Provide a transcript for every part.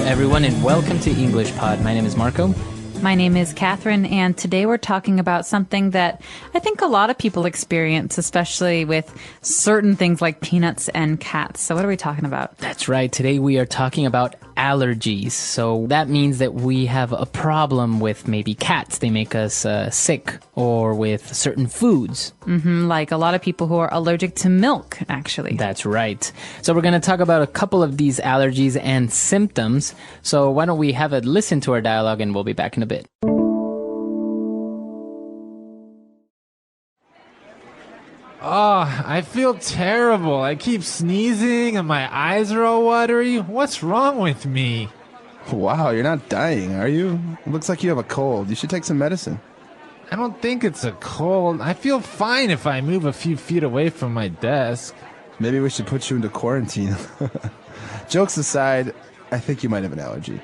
everyone, and welcome to English Pod. My name is Marco. My name is Catherine, and today we're talking about something that I think a lot of people experience, especially with certain things like peanuts and cats. So what are we talking about? That's right. Today we are talking about allergies. So that means that we have a problem with maybe cats. They make us sick, or with certain foods. Like a lot of people who are allergic to milk, actually. That's right. So we're going to talk about a couple of these allergies and symptoms. So why don't we have a listen to our dialogue, and we'll be back in a bit. Oh, I feel terrible. I keep sneezing and my eyes are all watery. What's wrong with me? Wow, you're not dying, are you? It looks like you have a cold. You should take some medicine. I don't think it's a cold. I feel fine if I move a few feet away from my desk. Maybe we should put you into quarantine. Jokes aside, I think you might have an allergy.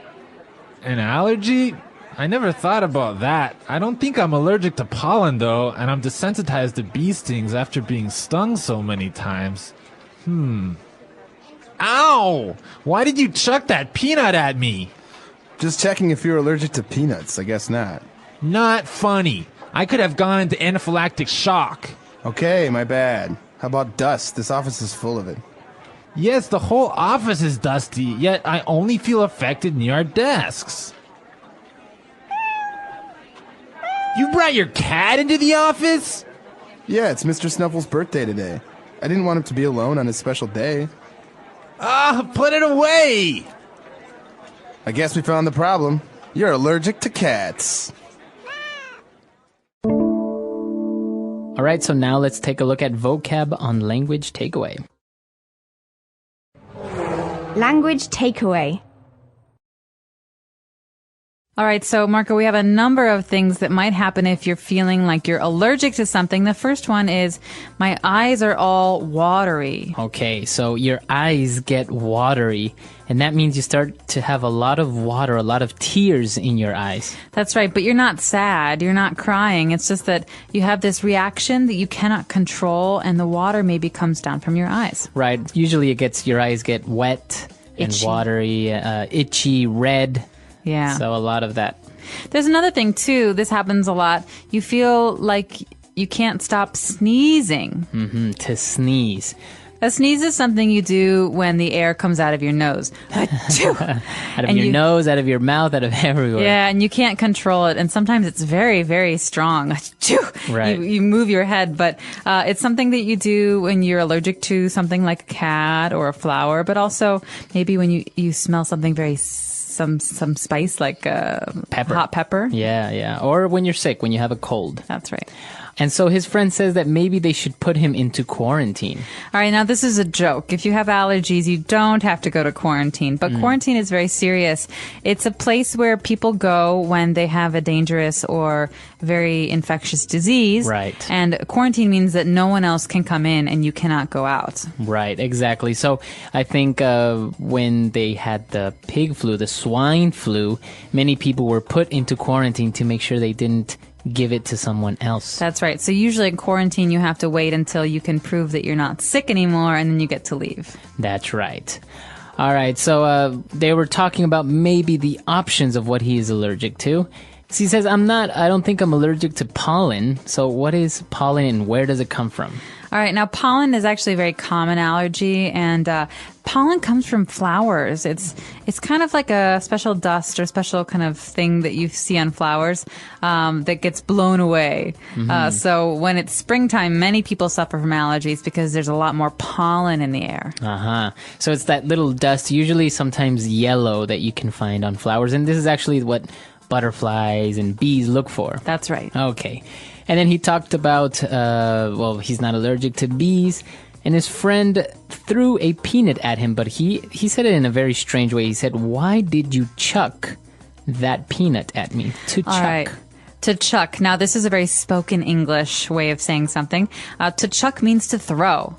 An allergy? I never thought about that. I don't think I'm allergic to pollen, though, and I'm desensitized to bee stings after being stung so many times. Ow! Why did you chuck that peanut at me? Just checking if you're allergic to peanuts. I guess not. Not funny. I could have gone into anaphylactic shock. Okay, my bad. How about dust? This office is full of it. Yes, the whole office is dusty, yet I only feel affected near our desks. You brought your cat into the office? Yeah, it's Mr. Snuffle's birthday today. I didn't want him to be alone on his special day. Put it away! I guess we found the problem. You're allergic to cats. All right, so now let's take a look at vocab on language takeaway. Language takeaway. All right, so Marco, we have a number of things that might happen if you're feeling like you're allergic to something. The first one is, my eyes are all watery. Okay, so your eyes get watery, and that means you start to have a lot of water, a lot of tears in your eyes. That's right, but you're not sad, you're not crying. It's just that you have this reaction that you cannot control, and the water maybe comes down from your eyes. Right, usually your eyes get wet and Itchy. watery, itchy, red. Yeah. So a lot of that. There's another thing, too. This happens a lot. You feel like you can't stop sneezing. To sneeze. A sneeze is something you do when the air comes out of your nose. Achoo! Out of And your you- nose, out of your mouth, out of everywhere. Yeah, and you can't control it. And sometimes it's very, very strong. Achoo! Right. You move your head, but it's something that you do when you're allergic to something like a cat or a flower, but also maybe when you smell something very some spice like Pepper. hot pepper. Yeah. Or when you're sick, when you have a cold. That's right. And so his friend says that maybe they should put him into quarantine. All right, now this is a joke. If you have allergies, you don't have to go to quarantine. But quarantine is very serious. It's a place where people go when they have a dangerous or very infectious disease. Right. And quarantine means that no one else can come in and you cannot go out. Right, exactly. So I think when they had the pig flu, the swine flu, many people were put into quarantine to make sure they didn't give it to someone else. That's right. So usually in quarantine, you have to wait until you can prove that you're not sick anymore, and then you get to leave. That's right. All right, so they were talking about maybe the options of what he is allergic to. So he says, I don't think I'm allergic to pollen. So what is pollen and where does it come from? All right. Now, pollen is actually a very common allergy, and pollen comes from flowers. It's kind of like a special dust or special kind of thing that you see on flowers that gets blown away. So when it's springtime, many people suffer from allergies because there's a lot more pollen in the air. So it's that little dust, usually sometimes yellow, that you can find on flowers. And this is actually what butterflies and bees look for. That's right. Okay. And then he talked about, he's not allergic to bees. And his friend threw a peanut at him, but he said it in a very strange way. He said, "Why did you chuck that peanut at me?" To chuck. All right. To chuck. Now, this is a very spoken English way of saying something. To chuck means to throw.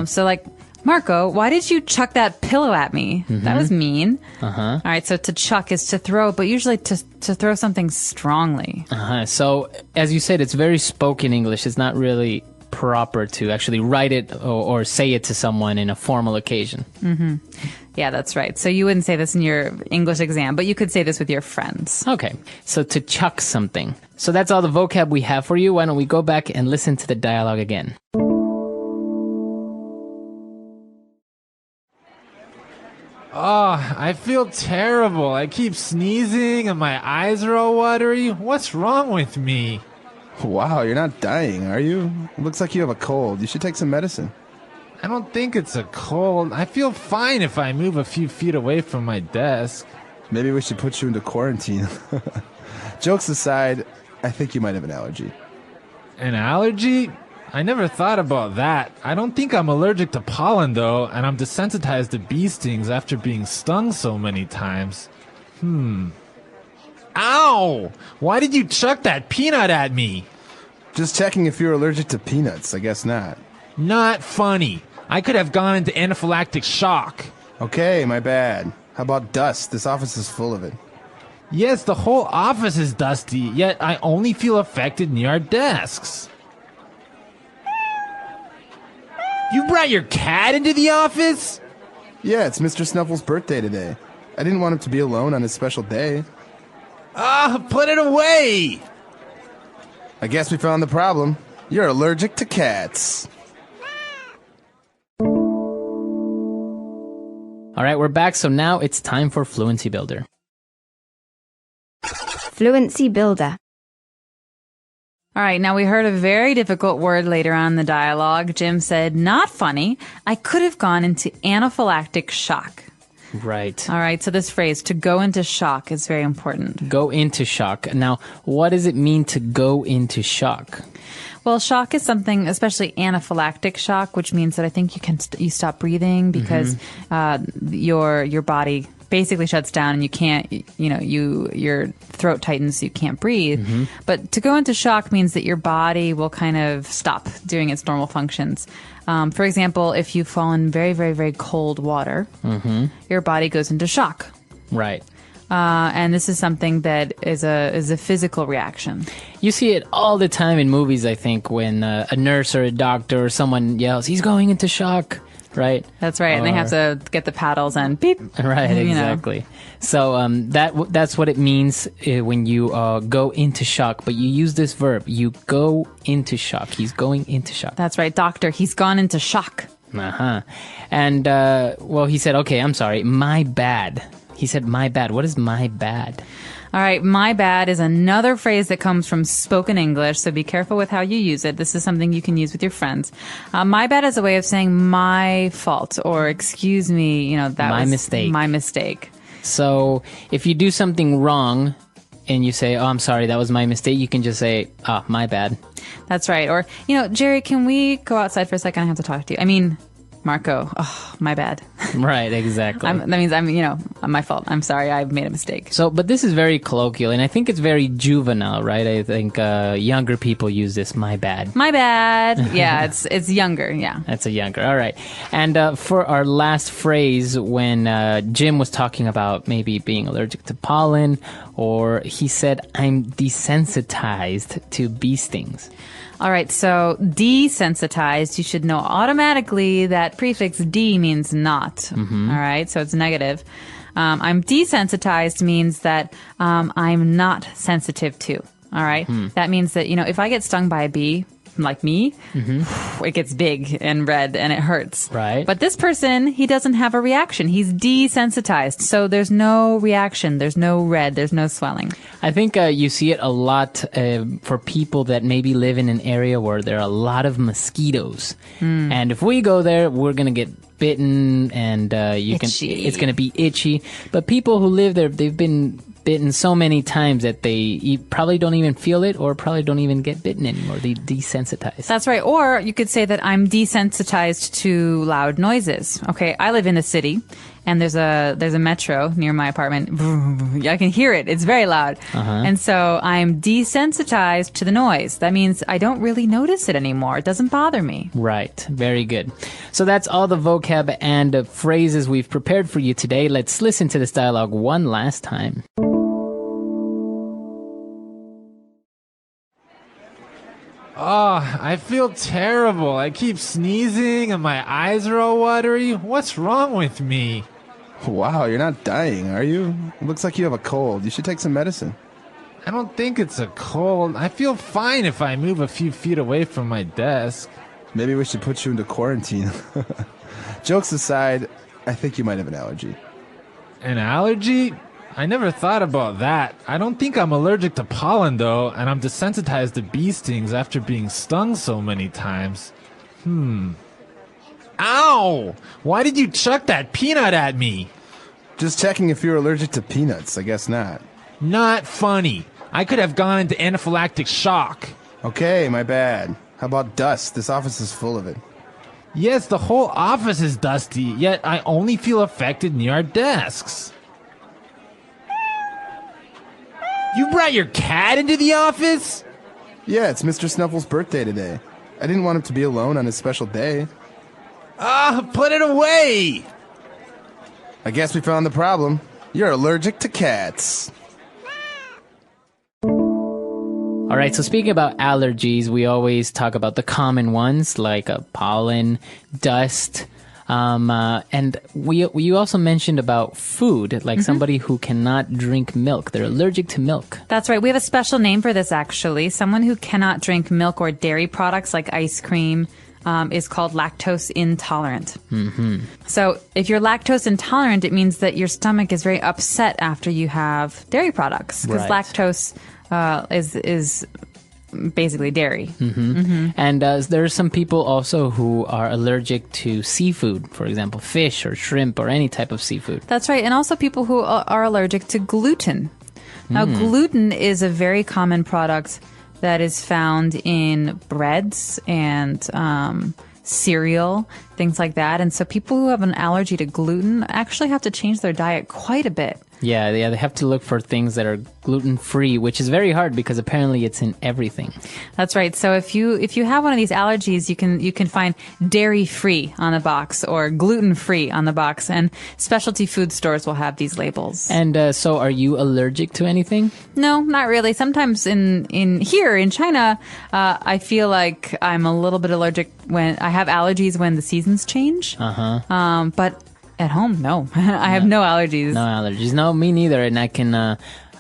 So like, Marco, why did you chuck that pillow at me? That was mean. All right, so to chuck is to throw, but usually to throw something strongly. So, as you said, it's very spoken English. It's not really proper to actually write it or say it to someone in a formal occasion. Yeah, that's right. So you wouldn't say this in your English exam, but you could say this with your friends. Okay, so to chuck something. So that's all the vocab we have for you. Why don't we go back and listen to the dialogue again? Oh, I feel terrible. I keep sneezing and my eyes are all watery. What's wrong with me? Wow, you're not dying, are you? Looks like you have a cold. You should take some medicine. I don't think it's a cold. I feel fine if I move a few feet away from my desk. Maybe we should put you into quarantine. Jokes aside, I think you might have an allergy. An allergy? I never thought about that. I don't think I'm allergic to pollen, though, and I'm desensitized to bee stings after being stung so many times. Ow! Why did you chuck that peanut at me? Just checking if you're allergic to peanuts. I guess not. Not funny. I could have gone into anaphylactic shock. Okay, my bad. How about dust? This office is full of it. Yes, the whole office is dusty, yet I only feel affected near our desks. You brought your cat into the office? Yeah, it's Mr. Snuffle's birthday today. I didn't want him to be alone on his special day. Put it away! I guess we found the problem. You're allergic to cats. All right, we're back. So now it's time for Fluency Builder. Fluency Builder. All right, now we heard a very difficult word later on in the dialogue. Jim said, not funny. I could have gone into anaphylactic shock. Right. All right, so this phrase, to go into shock, is very important. Go into shock. Now, what does it mean to go into shock? Well, shock is something, especially anaphylactic shock, which means that I think you stop breathing because your body basically shuts down and you can't, your throat tightens so you can't breathe. But to go into shock means that your body will kind of stop doing its normal functions. For example, if you fall in very, very, very cold water, your body goes into shock. Right. And this is something that is a physical reaction. You see it all the time in movies, I think, when a nurse or a doctor or someone yells, he's going into shock, right? That's right. And they have to get the paddles and beep. Right, exactly. So that's what it means when you go into shock. But you use this verb, you go into shock. He's going into shock. That's right, doctor. He's gone into shock. And, he said, okay, I'm sorry, my bad. He said, my bad. What is my bad? All right, my bad is another phrase that comes from spoken English, so be careful with how you use it. This is something you can use with your friends. My bad is a way of saying my fault or excuse me, that was mistake. My mistake. So if you do something wrong and you say, oh, I'm sorry, that was my mistake, you can just say, oh, my bad. That's right. Or, Jerry, can we go outside for a second? I have to talk to you. I mean, Marco, oh, my bad. Right, exactly. That means my fault. I'm sorry, I made a mistake. So, but this is very colloquial, and I think it's very juvenile, right? I think younger people use this, my bad. My bad. Yeah, it's younger, yeah. That's a younger, all right. And for our last phrase, when Jim was talking about maybe being allergic to pollen, or he said, I'm desensitized to bee stings. All right, so desensitized, you should know automatically that prefix de means not. All right, so it's negative. I'm desensitized means that I'm not sensitive to. All right, that means that, if I get stung by a bee, like me, it gets big and red and it hurts. Right. But this person, he doesn't have a reaction. He's desensitized. So there's no reaction. There's no red. There's no swelling. I think you see it a lot for people that maybe live in an area where there are a lot of mosquitoes. And if we go there, we're going to get bitten and it's going to be itchy. But people who live there, they've been bitten so many times that they probably don't even feel it or probably don't even get bitten anymore. They desensitize. That's right. Or you could say that I'm desensitized to loud noises. Okay, I live in a city and there's a metro near my apartment. I can hear it. It's very loud. And so I'm desensitized to the noise. That means I don't really notice it anymore. It doesn't bother me. Right. Very good. So that's all the vocab and phrases we've prepared for you today. Let's listen to this dialogue one last time. Oh, I feel terrible. I keep sneezing and my eyes are all watery. What's wrong with me? Wow, you're not dying, are you? It looks like you have a cold. You should take some medicine. I don't think it's a cold. I feel fine if I move a few feet away from my desk. Maybe we should put you into quarantine. Jokes aside, I think you might have an allergy. An allergy? I never thought about that. I don't think I'm allergic to pollen, though, and I'm desensitized to bee stings after being stung so many times. Ow! Why did you chuck that peanut at me? Just checking if you're allergic to peanuts. I guess not. Not funny. I could have gone into anaphylactic shock. Okay, my bad. How about dust? This office is full of it. Yes, the whole office is dusty, yet I only feel affected near our desks. You brought your cat into the office? Yeah, it's Mr. Snuffle's birthday today. I didn't want him to be alone on his special day. Put it away! I guess we found the problem. You're allergic to cats. All right, so speaking about allergies, we always talk about the common ones like pollen, dust, and you also mentioned about food, like somebody who cannot drink milk. They're allergic to milk. That's right. We have a special name for this, actually. Someone who cannot drink milk or dairy products like ice cream is called lactose intolerant. So if you're lactose intolerant, it means that your stomach is very upset after you have dairy products, because Right. lactose is basically dairy. And there are some people also who are allergic to seafood, for example, fish or shrimp or any type of seafood. That's right. And also people who are allergic to gluten. Now, gluten is a very common product that is found in breads and cereal, things like that. And so people who have an allergy to gluten actually have to change their diet quite a bit. Yeah, they have to look for things that are gluten-free, which is very hard because apparently it's in everything. That's right. So if you have one of these allergies, you can find dairy-free on the box or gluten-free on the box, and specialty food stores will have these labels. And so are you allergic to anything? No, not really. Sometimes in here in China, I feel like I'm a little bit allergic when I have allergies when the seasons change. But at home, no. I have no allergies. No allergies. No, me neither. And I can,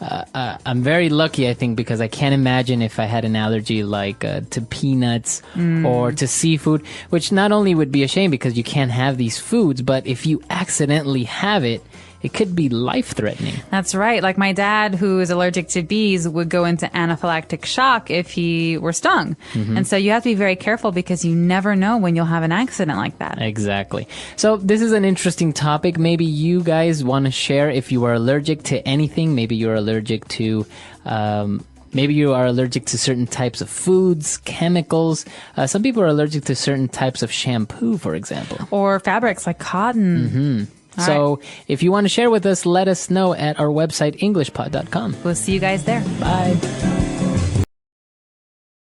I'm very lucky, I think, because I can't imagine if I had an allergy like to peanuts or to seafood, which not only would be a shame because you can't have these foods, but if you accidentally have it, it could be life-threatening. That's right. Like my dad, who is allergic to bees, would go into anaphylactic shock if he were stung. And so you have to be very careful because you never know when you'll have an accident like that. Exactly. So this is an interesting topic. Maybe you guys want to share if you are allergic to anything. Maybe you're allergic to... maybe you are allergic to certain types of foods, chemicals. Some people are allergic to certain types of shampoo, for example. Or fabrics like cotton. So if you want to share with us, let us know at our website, englishpod.com. We'll see you guys there. Bye.